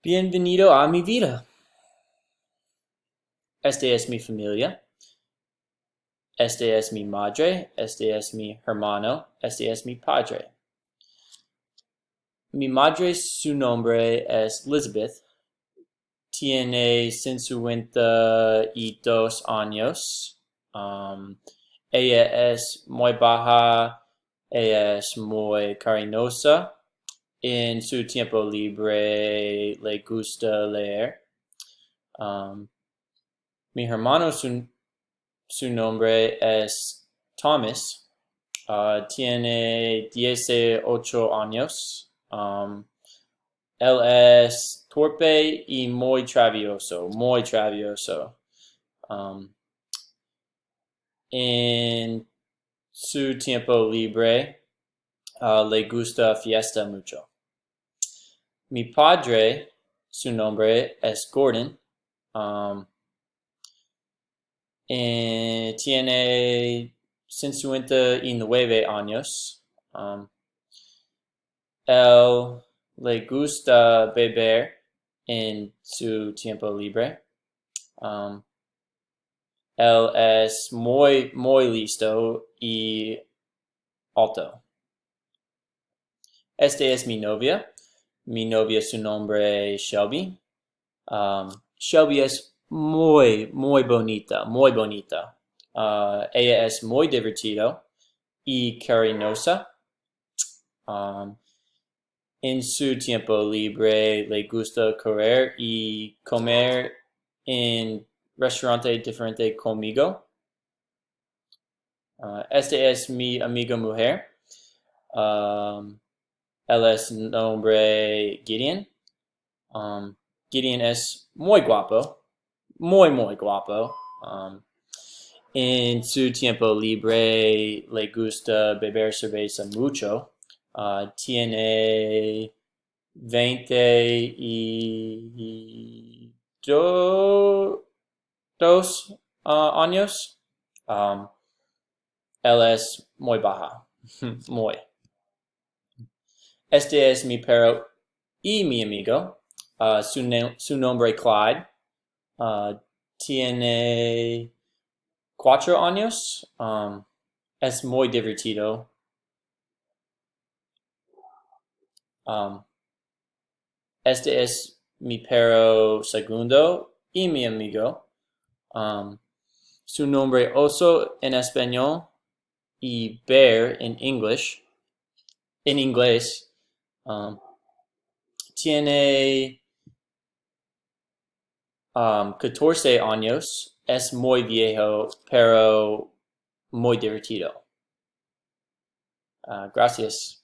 Bienvenido a mi vida. Este es mi familia. Este es mi madre. Este es mi hermano. Este es mi padre. Mi madre, su nombre es Elizabeth. Tiene 52 años. Ella es muy baja. Ella es muy cariñosa. En su tiempo libre le gusta leer. Mi hermano, su nombre es Thomas. Tiene 18 años. Él es torpe y muy travieso, muy travieso. En su tiempo libre le gusta fiesta mucho. Mi padre, su nombre es Gordon. Tiene 59 años. Él le gusta beber en su tiempo libre. Él es muy, muy listo y alto. Este es mi novia. Mi novia, su nombre es Shelby. Shelby es muy, muy bonita, muy bonita. Ella es muy divertida y cariñosa. En su tiempo libre le gusta correr y comer en restaurante diferente conmigo. Este es mi amigo mujer. Él es nombre Gideon. Gideon es muy guapo, muy, muy guapo. En su tiempo libre le gusta beber cerveza mucho. Tiene 22 años. Él es muy baja, muy. Este es mi perro y mi amigo. Su nombre Clyde. Tiene 4 años. Es muy divertido. Este es mi perro segundo y mi amigo. Su nombre Oso en español y Bear en inglés. Tiene 14 años. Es muy viejo, pero muy divertido. Gracias.